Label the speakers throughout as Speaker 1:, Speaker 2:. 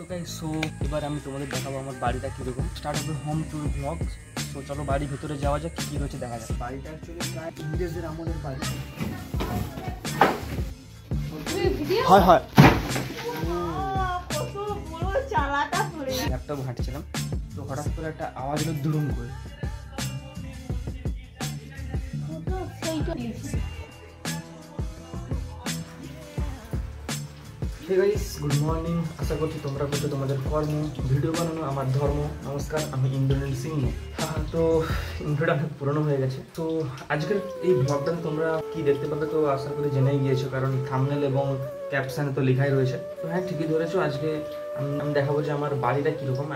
Speaker 1: So এবার আমি তোমাদের দেখাবো আমার বাড়িটা কীরকম। স্টার্ট হবে হোম ট্যুর ব্লগ। সো চলো বাড়ির ভেতরে যাওয়া যাক, কী রয়েছে দেখা যাক। বাড়িটা অ্যাকচুয়ালি প্রায় ইংরেজদের আমলের বাড়ি। হয় হয় ল্যাপটপ ঘাঁটছিলাম, তো হঠাৎ করে একটা আওয়াজ হলো দুরুম করে। Hey guys, good morning. আশা করছি তোমরা করছো তোমাদের কর্ম, ভিডিও বানানো আমার ধর্ম। নমস্কার, আমি ইন্দ্রনীল সিংহ। তো ইন্ট্রোটা অনেক পুরনো হয়ে গেছে। তো আজকের এই ব্লগটাতে তোমরা কি দেখতে পাবে তো আশা করি জেনেই গিয়েছো, কারণ থাম্বনেল এবং ক্যাপশনে তো লেখাই রয়েছে। তো হ্যাঁ, ঠিকই ধরেছো। আজকে আমি দেখাবো যে আমার বাড়িটা কীরকম,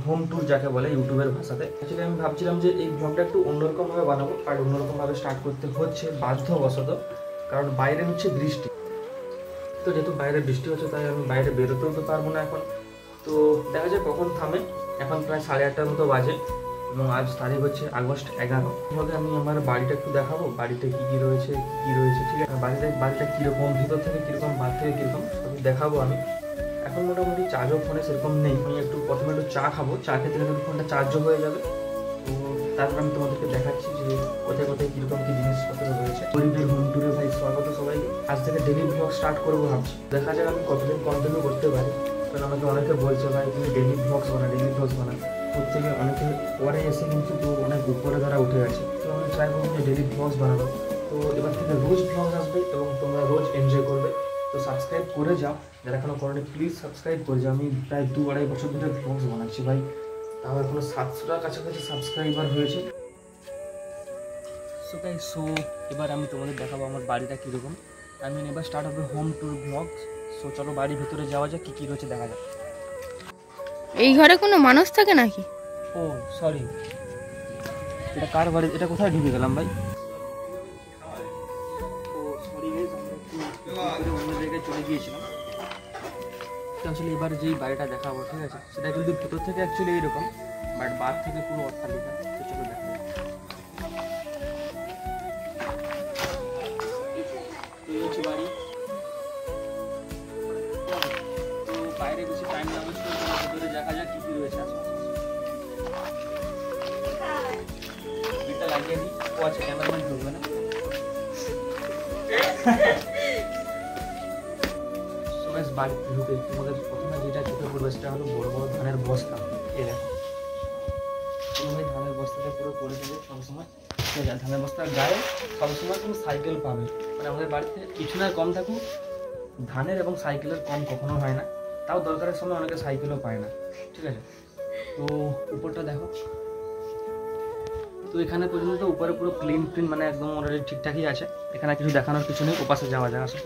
Speaker 1: হোম ট্যুর যাকে বলে ইউটিউবের ভাষাতে। অ্যাকচুয়ালি আমি ভাবছিলাম যে এই ব্লগটা একটু অন্যরকমভাবে বানাবো, আর অন্যরকমভাবে স্টার্ট করতে হচ্ছে বাধ্যবশত, কারণ বাইরে হচ্ছে বৃষ্টি। তো যেহেতু বাইরে বৃষ্টি হচ্ছে তাই আমি বাইরে বেরোতেও তো পারবো না এখন। তো দেখা যায় কখন থামে। এখন প্রায় 8:30টার মতো বাজে এবং আজ তারিখ হচ্ছে আগস্ট 11। তোমাকে আমি আমার বাড়িটা একটু দেখাবো, বাড়িতে কী রয়েছে ঠিক আছে। বাড়িটা কীরকম, ভিতর থেকে কীরকম, বাইরে থেকে কীরকম সবই দেখাবো আমি। এখন মোটামুটি চার্জও ফোনে সেরকম নেই। আমি প্রথমে একটু চা খাবো, চা খেতে গেলে ফোনটা চার্জও হয়ে যাবে। তো তারপর আমি তোমাদেরকে দেখাচ্ছি যে কোথায় কোথায় কীরকম কী জিনিসপত্র রয়েছে। গরিবের হোম ট্যুরে ভাই স্বাগত সবাইকে। আজ থেকে ডেলি ব্লগ স্টার্ট করবো ভাবছি, দেখা যাক আমি কতদিন কন্টিনিউ করতে পারি। কারণ আমাকে অনেকে বলছে ভাই তুমি ডেলি ব্লগস বানা। ওর থেকে অনেকে পরে এসে কিন্তু তো অনেক উপরে দ্বারা উঠে গেছে। তো আমি ট্রাই করবো যে ডেলি ব্লগস বানাবো। তো এবার থেকে রোজ ব্লগ আসবে এবং তোমরা রোজ এনজয় করবে। তো সাবস্ক্রাইব করে যাও, যারা এখনো করেনি প্লিজ সাবস্ক্রাইব করে যাও। আমি প্রায় 2-2.5 বছর ধরে ব্লগস বানাচ্ছি ভাই, তাও এখনো 700টার কাছাকাছি সাবস্ক্রাইবার হয়েছে। সো এবার আমি তোমাদের দেখাবো আমার বাড়িটা কীরকম। এবার স্টার্ট হবে হোম ট্যুর ব্লগ। সো চলো বাড়ির ভিতরে যাওয়া যাক, কী রয়েছে দেখা যাক।
Speaker 2: এই ঘরে কোনো মানুষ থাকে নাকি?
Speaker 1: ও সরি, এটা কার বাড়ি? এটা কোথায় ঢুকে গেলাম ভাই? ও সরি গাইস, আমরা অন্য জায়গায় চলে গিয়েছিলাম। তো আসলে এবার যেই বাড়িটা দেখাবো, ঠিক আছে, সেটা কিন্তু ভেতর থেকে অ্যাকচুয়ালি এইরকম, বাট বাইরে থেকে পুরো অট্টালিকা। তো চলো দেখা যাক। এই হচ্ছে বাড়ি। তো বাইরে বেশি টাইম না ওয়েস্ট করে ভেতরে দেখা যাক কী রয়েছে আশেপাশে। এটা লাগিয়ে দিই। ও আচ্ছা, ক্যামেরাম্যান ঢুকবে না। বাড়িতে ঢুকে তোমাদের প্রথমে যেটা চোখে পড়বে সেটা হলো বড় বড় ধানের বস্তা। এই দেখো, পুরো ধানের বস্তাটা পুরো পড়ে যাবে সবসময়। ঠিক আছে, ধানের বস্তার গায়ে সবসময় তুমি সাইকেল পাবে। মানে আমাদের বাড়িতে কিছু না কম থাকুক, ধানের এবং সাইকেলের কম কখনো হয় না। তাও দরকারের সময় অনেকে সাইকেলও পায় না, ঠিক আছে। তো উপরটা দেখো। তো এখানে পর্যন্ত উপরে পুরো ক্লিন মানে একদম অলরেডি ঠিকঠাকই আছে। এখানে কিছু দেখানোর কিছু নেই, ওপাশে যাওয়া যায় আসে।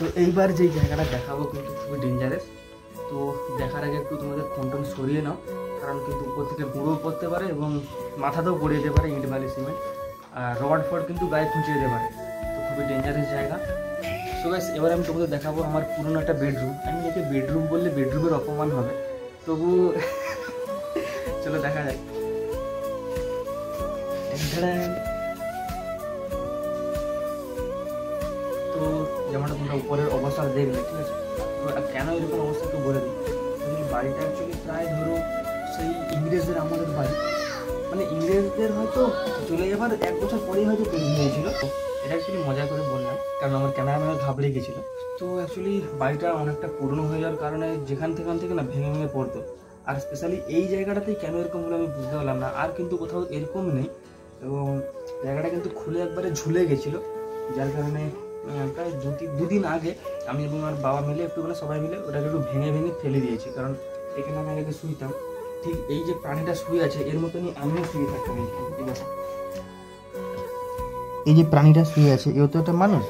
Speaker 1: তো এইবার যেই জায়গাটা দেখাবো কিন্তু খুবই ডেঞ্জারাস। তো দেখার আগে একটু তোমাদের ফোন সরিয়ে নাও, কারণ কিন্তু উপর থেকে গুঁড়ো পড়তে পারে এবং মাথাতেও পড়িয়ে যেতে পারে ইট বালি সিমেন্ট, আর রড ফড কিন্তু গায়ে খুঁচিয়ে যেতে পারে। তো খুবই ডেঞ্জারাস জায়গা। সো গাইস, এবার আমি তোমাদের দেখাবো আমার পুরনো একটা বেডরুম। আমি একে বেডরুম বললে বেডরুমের অপমান হবে, তবু চলো দেখা যায়। তো যেমনটা তোমরা উপরের অবস্থা দেখলে, ঠিক আছে। তো কেন এরকম অবস্থা একটু বলে দিই। বাড়িটা অ্যাকচুয়ালি প্রায় ধরো সেই ইংরেজদের আমলের বাড়ি। মানে ইংরেজদের হয়তো চলে যাবার 1 বছর পরেই হয়তো তৈরি হয়েছিল। এটা অ্যাকচুয়ালি মজা করে বললাম, কারণ আমার ক্যামেরাম্যান ঘাবড়ে গেছিলো। তো অ্যাকচুয়ালি বাড়িটা অনেকটা পুরনো হয়ে যাওয়ার কারণে যেখান থেকে না ভেঙে ভেঙে পড়তো। আর স্পেশালি এই জায়গাটাতেই কেন এরকম হলো আমি বুঝতে পারলাম না। আর কিন্তু কোথাও এরকম নেই, এবং জায়গাটা কিন্তু খুলে একবারে ঝুলে গেছিলো, যার কারণে প্রায় 2 দিন আগে আমি এবং আমার বাবা মিলে সবাই মিলে ওটাকে একটু ভেঙে ফেলে দিয়েছি। কারণ এখানে আমি আগে শুইতাম, ঠিক এই যে প্রাণীটা শুয়ে আছে এর মতনই আমিও শুয়ে থাকতাম এইখানে। ঠিক আছে, এই যে প্রাণীটা শুয়ে আছে এও তো একটা মানুষ,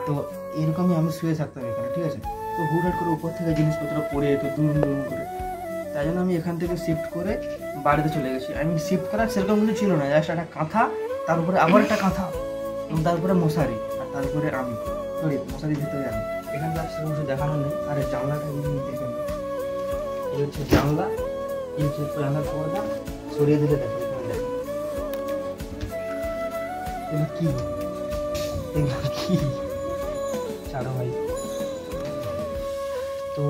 Speaker 1: তো এরকমই আমি শুয়ে থাকতাম এখানে, ঠিক আছে। তো হুটহাট করে উপর থেকে জিনিসপত্র পড়ে যেত দুম করে। তাই জন্য আমি এখান থেকে শিফট করে বাড়িতে চলে গেছি। আমি শিফট করার সেরকম কিছু ছিল না, জাস্ট একটা কাঁথা, তার উপরে আবার একটা কাঁথা, তারপরে মশারি, আর তারপরে আমি মশারির ভিতরে আমি। এখানে আর সেরকম কিছু দেখানো নেই। আর এই জানলাটা দেখেন, এই হচ্ছে জানলা, এই হচ্ছে জানলার পর্দা সরিয়ে দিলে দেখো এখানে কি ছাড়ো ভাই। তো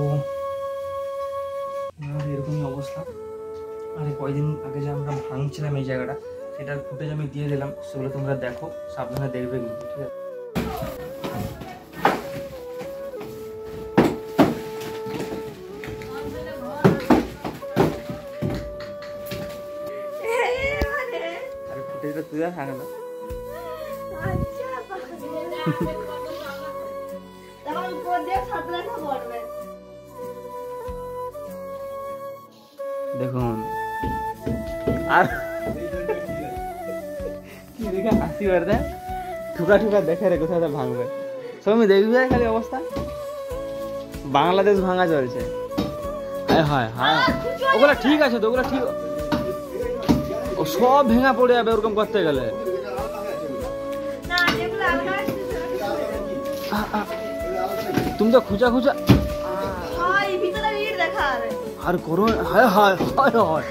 Speaker 1: কয়দিন আগে যে আমরা ভাঙছিলাম এই জায়গাটা, সেটার ফুটেজ আমি দিয়ে দিলাম, সেগুলো তোমরা দেখো, সাবধানে দেখবে কিন্তু, ঠিক আছে? আরে ফুটেজটা তুই আর থাকে না। দেখুন আর কি দেখে হাসি পারতে ঠুকা ঠুকা দেখে রে কোথায় ভাঙবে, সবই দেখবে খালি অবস্থা। বাংলাদেশ ভাঙা চলছে। হ্যাঁ হ্যাঁ হ্যাঁ, ওগুলো ঠিক আছে তো, ওগুলো ঠিক, ও সব ভেঙা পড়ে যাবে ওরকম করতে গেলে। তুমি তো খুঁজা খুঁজা আর করো, হায় হায় হায় হায়,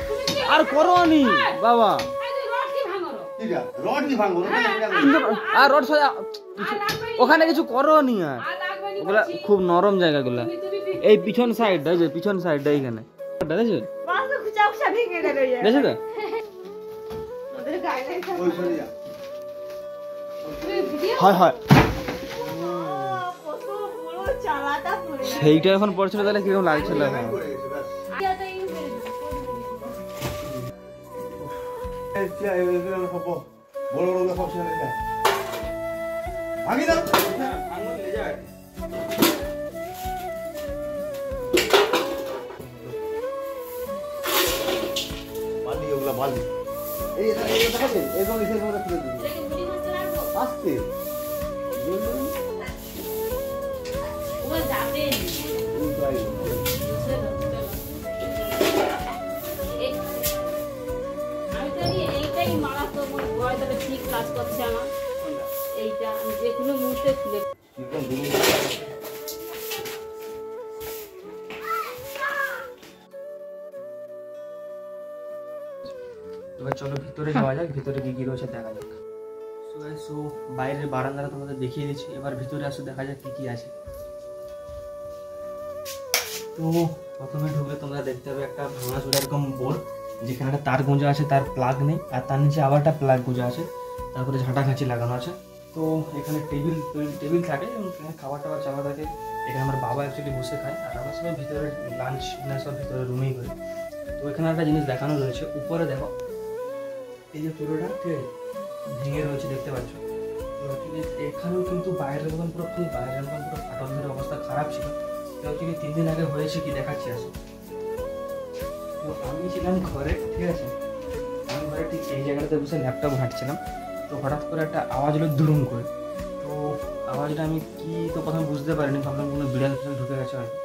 Speaker 1: আর করো নি বাবা, আর রড ওখানে কিছু করো নি, আর ওগুলা খুব নরম জায়গাগুলা। এই পিছন সাইডটা, যে পিছন সাইডটা এইখানে দেখছো, দেখছো তো? হয় হয়, সেইটা এখন পড়ছিল, তাহলে কিরকম লাগছিল এখন?
Speaker 3: ঠিক কাজ করছে আমার এইটা, আমি যে কোনো মুহূর্তে খুলে
Speaker 1: এবার চলো ভিতরে যাওয়া যাক, ভিতরে কি কি রয়েছে দেখা যাক। সো বাইরের বারান্দাটা তোমাদের দেখিয়ে দিচ্ছি, এবার ভিতরে আসো দেখা যাক কি কি আছে। তো প্রথমে ঢুকলে তোমরা দেখতে পাবে একটা ভাঙাচোরা এরকম বোর্ড, যেখানে একটা তার গোঁজা আছে, তার প্লাগ নেই, আর তার নিচে আবার একটা প্লাগ গোঁজা আছে, তারপরে ঝাঁটা খাঁচি লাগানো আছে। তো এখানে টেবিল থাকে এবং এখানে খাবার টাবার চালা থাকে। এখানে আমার বাবা অ্যাকচুয়ালি বসে খায়, আর আমার সবাই ভিতরে লাঞ্চ ডিনার সব ভিতরে রুমেই করে। তো এখানে একটা জিনিস দেখানো রয়েছে, উপরে দেখো এই যে পুরোটা ঠিক আছে ভেঙে রয়েছে, দেখতে পাচ্ছ। তো অ্যাকচুয়ালি এখানেও কিন্তু বাইরের মতন পুরো বাইরের মতন পুরো ফাটল ধরে অবস্থা খারাপ ছিল। তো অ্যাকচুয়ালি 3 দিন আগে হয়েছে কি দেখাচ্ছি আসো। তো আমি ছিলাম ঘরে, ঠিক আছে, আমি ঘরে ঠিক এই জায়গাটাতে বসে ল্যাপটপ ঘাঁটছিলাম। তো হঠাৎ করে একটা আওয়াজ হলো দুরুম করে। তো আওয়াজটা আমি কি তো প্রথমে বুঝতে পারিনি, ভাবলাম কোনো বিড়াল ঢুকে গেছে হয়তো।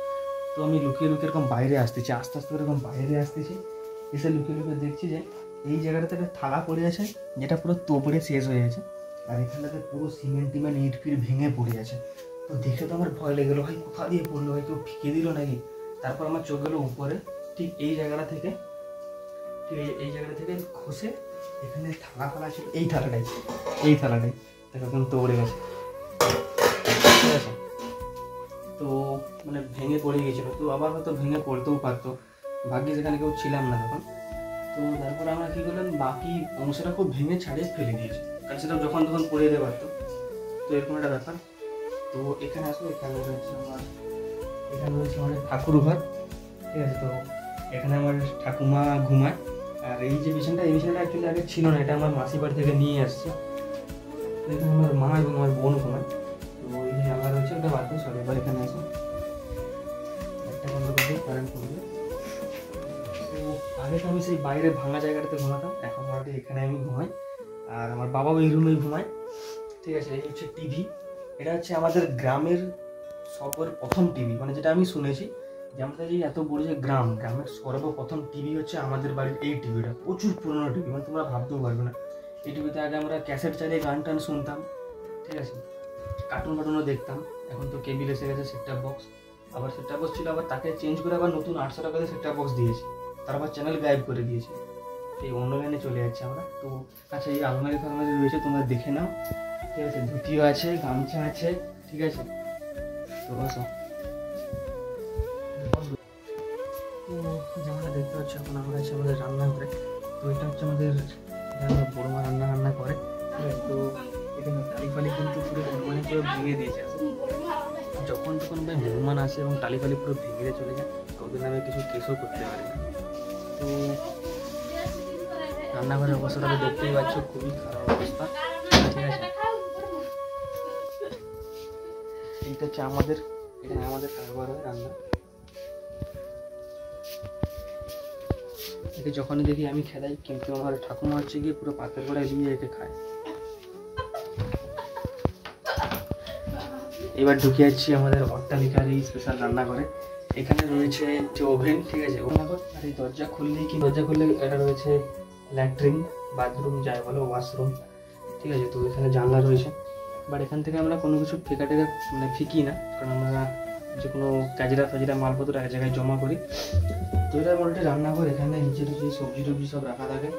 Speaker 1: তো আমি লুকিয়ে লুকিয়ে এরকম বাইরে আসতেছি, আস্তে আস্তে এরকম বাইরে আসতেছি, এসে লুকিয়ে লুকিয়ে দেখছি যে এই জায়গাটাতে একটা থালা পড়ে আছে, যেটা পুরো তোপড়ে শেষ হয়ে গেছে, আর এখানটাতে পুরো সিমেন্ট টিমেন্ট ইট ফিট ভেঙে পড়ে আছে। তো দেখে তো আমার ভয় লেগে গেলো, ভাই কোথা দিয়ে পড়লো, ভাই কেউ ফিকে দিল নাকি। তারপর আমার চোখ গেলো উপরে, ঠিক এই জায়গাটা থেকে, ঠিক এই জায়গাটা থেকে খসে এখানে থালা ফালা ছিল, এই থালাটাই দেখো একদম তোড়ে গেছে, ঠিক আছে। তো মানে ভেঙে পড়ে গেছিলো, তো আবার হয়তো ভেঙে পড়তেও পারতো, ভাগ্যে সেখানে কেউ ছিলাম না তখন। তো তারপর আমরা কী করলাম, বাকি অংশটা খুব ভেঙে ছাড়িয়ে ফেলে দিয়েছি, কারণ সেটা যখন তখন পড়ে যেতে পারতো। তো এরকম একটা ব্যাপার। তো এখানে আসবো, এখানে রয়েছে আমার ঠাকুর ঘর, ঠিক আছে। তো এখানে আমার ঠাকুমা ঘুমায়, আর এই যে বিছানাটা, এই বিছানাটা অ্যাকচুয়ালি আগে ছিল না, এটা আমার মাসির বাড়ি থেকে নিয়ে আসছে। তো এখানে আমার মা এবং আমার বোন ঘুমায়। তো এই যে আমার রয়েছে একটা বাথরুম, সরি এবার এখানে আসো, একটা বন্ধ করে কারেন্ট করবে। তো আগে তো আমি সেই বাইরে ভাঙা জায়গাটাতে ঘুমাতাম, এখন মোটামুটি এখানে আমি ঘুমাই, আর আমার বাবাও এই রুমেই ঘুমায়, ঠিক আছে। এই হচ্ছে টিভি, এটা হচ্ছে আমাদের গ্রামের সর্বপ্রথম টিভি, মানে যেটা আমি শুনেছি যে আমাদের এই এত বড় যে গ্রামের সর্বপ্রথম টিভি হচ্ছে আমাদের বাড়ির এই টিভিটা, প্রচুর পুরোনো টিভি, মানে তোমরা ভাবতেও পারবে না। এই টিভিতে আগে আমরা ক্যাসেট চালিয়ে গান টান শুনতাম, ঠিক আছে, কার্টুন ফার্টুনও দেখতাম। এখন তো কেবিল এসে গেছে, সেটটপ বক্স, আবার সেটটপ বক্স ছিল, আবার তাকে চেঞ্জ করে আবার নতুন 800 টাকা দিয়ে সেটটপ বক্স দিয়েছে, তার আবার চ্যানেল গায়েব করে দিয়েছে, এই অন্য লাইনে চলে যাচ্ছে আমরা। তো আচ্ছা এই আলমারি ফালমারি রয়েছে, তোমরা দেখে নাও, ঠিক আছে, ধুতিও আছে, গামছা আছে, ঠিক আছে। তো বসো, তো যেমনটা দেখতে পাচ্ছ হচ্ছে এখন আমরা আছি আমাদের রান্নাঘরে। তো এটা হচ্ছে আমাদের আমরা বড় মা রান্না করে, ঠিক আছে। তো এখানে টালি ফালি কিন্তু পুরো মানে পুরো ভেঙে দিয়েছে। যখন তখন ভাই মেহমান আসে এবং টালি ফালি পুরো ভেঙে দিয়ে চলে যায়, তো ওদের নামে কিছু কেসও করতে পারে না। তো রান্নাঘরের অবস্থাটা তো দেখতেই পাচ্ছ, খুবই খারাপ অবস্থা, ঠিক আছে। এইটা হচ্ছে আমাদের, এখানে আমাদের কারবার হয় রান্না। একে যখনই দেখি আমি খেলাই, কিন্তু আমার ঠাকুমা হচ্ছে গিয়ে পুরো পাতের গোড়ায় নিয়ে একে খায়। এবার ঢুকে যাচ্ছি আমাদের অট্টালিকার এই স্পেশাল রান্নাঘরে। এখানে রয়েছে যে ওভেন, ঠিক আছে, রান্নাঘর। আর এই দরজা খুললে এটা রয়েছে ল্যাট্রিন, বাথরুম যাই বলো, ওয়াশরুম, ঠিক আছে। তো এখানে জানলা রয়েছে, বাট এখান থেকে আমরা কোনো কিছু টেকা মানে ফিকি না, কারণ আমরা যে কোনো কাজরা ফাজরা মালপত্র এক জায়গায় জমা করি। তো এটা মোটামুটি রান্নাঘর। এখানে নিচে যে সবজি টবজি সব রাখা থাকে,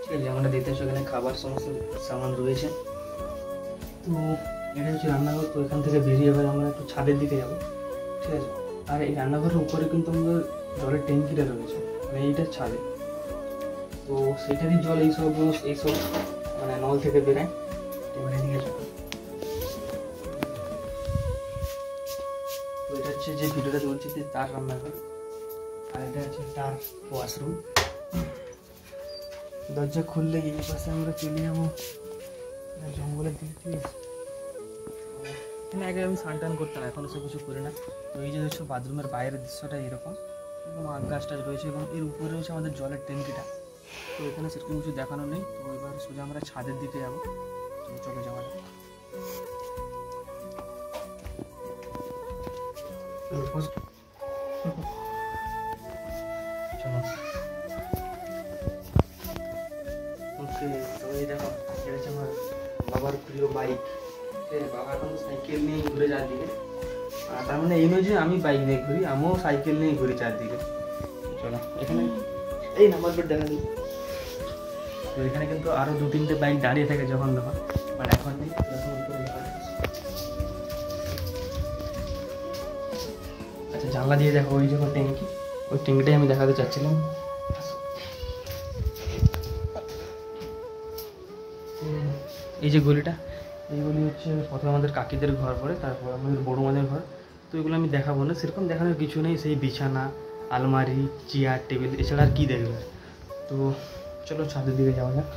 Speaker 1: ঠিক আছে। আমরা দেখতে পাচ্ছি এখানে খাবার সমস্ত সামান রয়েছে। তো এটা হচ্ছে রান্নাঘর। তো এখান থেকে বেরিয়ে এবার আমরা একটু ছাদের দিকে যাবো, ঠিক আছে। আর এই রান্নাঘরের উপরে কিন্তু আমাদের জলের ট্যাঙ্কিটা রয়েছে, মানে এইটা ছাদে। তো সেইটারই জল এইসব মানে নল থেকে বেরায়। এবার এদিকে চলো। তো এটা হচ্ছে যে ভিডিওটা চলছে তার রান্নাঘর, আর এটা হচ্ছে তার ওয়াশরুম। দরজা খুললে এই পাশে আমরা চলে যাবো জঙ্গলের দিকে, ঠিক আছে। এখানে আগে আমি স্নান টান করতাম, এখন সব কিছু করি না। তো এই যে হচ্ছে বাথরুমের বাইরের দৃশ্যটা এরকম, এবং আগ গাছ টাছ রয়েছে, এবং এর উপরে রয়েছে আমাদের জলের ট্যাঙ্কিটা। তো এখানে সেরকম কিছু দেখানো নেই। তো এবার সোজা আমরা ছাদের দিকে যাবো, চলে যাওয়া যাক। চলো ওকে। তো এই দেখো, এটা হচ্ছে আমার বাবার প্রিয় বাইক। বাবা এখন সাইকেল নিয়ে ঘুরে চারদিকে, আর তার মানে এই নয় যে আমি বাইক নিয়ে ঘুরি, আমিও সাইকেল নিয়ে ঘুরি চারদিকে। চলো এখানে এই নাম্বার প্লেট দেখা দিই। তো এখানে কিন্তু আরও 2-3টে বাইক দাঁড়িয়ে থাকে যখন তখন, বাট এখন নেই। আচ্ছা, জানলা দিয়ে দেখো ওই যখন ট্যাঙ্কি, ওই ট্যাঙ্কিটাই আমি দেখাতে চাচ্ছিলাম। এই যে গলিটা, এইগুলি হচ্ছে প্রথমে আমাদের কাকিদের ঘর পড়ে, তারপর আমাদের বড় মাদের ঘর। তো এগুলো আমি দেখাবো না, সেরকম দেখানোর কিছু নেই। সেই বিছানা, আলমারি, চেয়ার, টেবিল, এছাড়া আর কী দেখবে। তো চলো ছাদের দিকে যাওয়া যাক।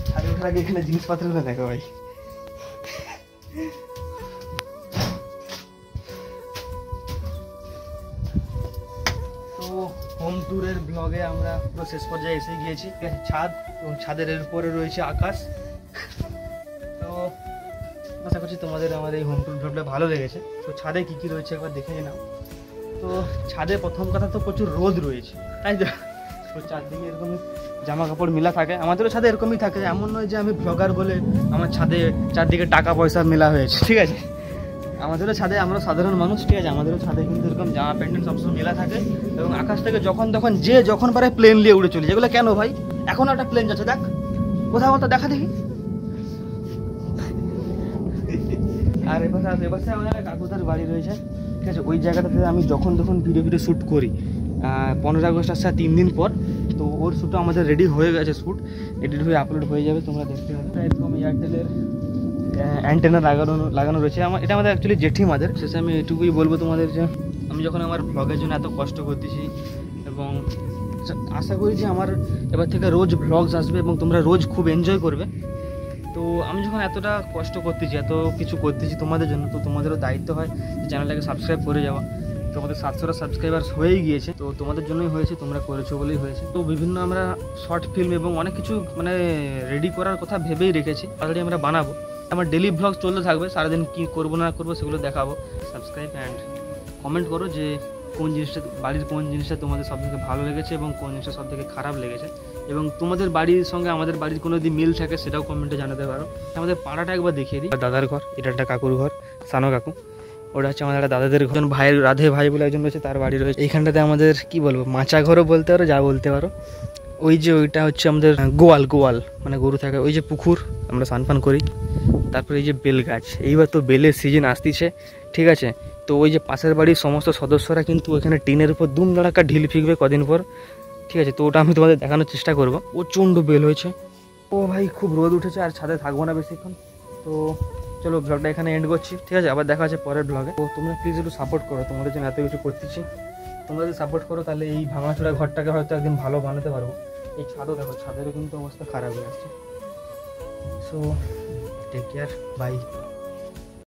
Speaker 1: ছাদে ওঠার আগে এখানে জিনিসপত্রগুলো দেখো ভাই। তো হোম ট্যুরের ব্লগে আমরা পুরো শেষ পর্যায়ে এসে গিয়েছি। ছাদ, এবং ছাদের উপরে রয়েছে আকাশ। তো আশা করছি তোমাদের আমার এই হোম ট্যুর ব্লগটা ভালো লেগেছে। তো ছাদে কী কী রয়েছে একবার দেখে নাও। তো ছাদে প্রথম কথা তো প্রচুর রোদ রয়েছে, তাই তো। তো চারদিকে এরকমই জামা কাপড় মেলা থাকে, আমাদেরও ছাদে এরকমই থাকে। এমন নয় যে আমি ব্লগার বলে আমার ছাদে চারদিকে টাকা পয়সা মেলা হয়েছে, ঠিক আছে। আমাদেরও ছাদে, আমরা সাধারণ মানুষ, ঠিক আছে, আমাদেরও ছাদে কিন্তু এরকম জামা প্যান্ট সবসময় মেলা থাকে। এবং আকাশ থেকে যখন তখন যখন পারে প্লেন নিয়ে উড়ে চলে, যেগুলো কেন ভাই, এখন একটা প্লেন যাচ্ছে, দেখ কোথাও তো দেখা দেখি। আর এবার আমাদের কাকুদার বাড়ি রয়েছে, ঠিক আছে। ওই জায়গাটাতে আমি যখন ভিডিও শ্যুট করি, 15 আগস্ট আসছে 3 দিন পর। তো ওর শ্যুটও আমাদের রেডি হয়ে গেছে, শ্যুট এডিট হয়ে আপলোড হয়ে যাবে, তোমরা দেখতে পাবে। এরকম এয়ারটেলের অ্যান্টেনা লাগানো রয়েছে। এটা আমাদের অ্যাকচুয়ালি জেঠিমাদের। শেষে আমি এটুকুই বলবো তোমাদের যে আমি যখন আমার ব্লগের জন্য এত কষ্ট করতেছি, এবং আশা করি যে আমার এবার থেকে রোজ ব্লগস আসবে এবং তোমরা রোজ খুব এনজয় করবে। তো আমি যখন এতটা কষ্ট করতেছি, এত কিছু করতেছি তোমাদের জন্য, তো তোমাদেরও দায়িত্ব হয় যে চ্যানেলটাকে সাবস্ক্রাইব করে যাওয়া। তোমাদের 700 সাবস্ক্রাইবার্স হয়েই গিয়েছে, তো তোমাদের জন্যই হয়েছে, তোমরা করেছো বলেই হয়েছে। তো বিভিন্ন আমরা শর্ট ফিল্ম এবং অনেক কিছু মানে রেডি করার কথা ভেবেই রেখেছি, অলরেডি আমরা বানাবো। আমার ডেলি ব্লগ চলতে থাকবে, সারাদিন কী করবো না করবো সেগুলো দেখাবো। সাবস্ক্রাইব অ্যান্ড কমেন্ট করো যে বাড়ির কোন জিনিসটা তোমাদের সবথেকে ভালো লেগেছে এবং কোন জিনিসটা সবথেকে খারাপ লেগেছে, এবং তোমাদের বাড়ির সঙ্গে আমাদের বাড়ির কোনো যদি মিল থাকে সেটাও কমেন্টে জানাতে পারো। আমাদের পাড়াটা একবার দেখিয়ে দিই। দাদার ঘর, এটা একটা কাকুর ঘর, সানো কাকু। ওটা হচ্ছে আমাদের একটা দাদাদের ঘর। ভাইয়ের রাধে ভাই বলে একজন রয়েছে, তার বাড়ি রয়েছে এইখানটাতে। আমাদের কি বলবো, মাচা ঘরও বলতে পারো, যা বলতে পারো। ওই যে ওইটা হচ্ছে আমাদের গোয়াল মানে গরু থাকে। ওই যে পুকুর, আমরা স্নান পান করি। তারপরে এই যে বেল গাছ, এইবার তো বেলের সিজন আসতেছে, ঠিক আছে। তো ওই যে পাশের বাড়ির সমস্ত সদস্যরা কিন্তু ওইখানে টিনের উপর দুম দাঁড়াকা ঢিল ফিকবে কদিন পর, ঠিক আছে? তো ওটা আমি তোমাদের দেখানোর চেষ্টা করবো। প্রচণ্ড বেল হয়েছে, ও ভাই খুব রোদ উঠেছে, আর ছাদে থাকবো না বেশিক্ষণ। তো চলো ব্লগটা এখানে এন্ড করছি, ঠিক আছে? আবার দেখা আছে পরের ব্লগে। তো তোমরা প্লিজ একটু সাপোর্ট করো, তোমাদের জন্য এত কিছু করতেছি। তোমরা যদি সাপোর্ট করো তাহলে এই ভাঙাচোরা ঘরটাকে হয়তো একদিন ভালো বানাতে পারবো। এই ছাদও দেখো, ছাদেরও কিন্তু অবস্থা খারাপ হয়ে আসছে। So take care, by.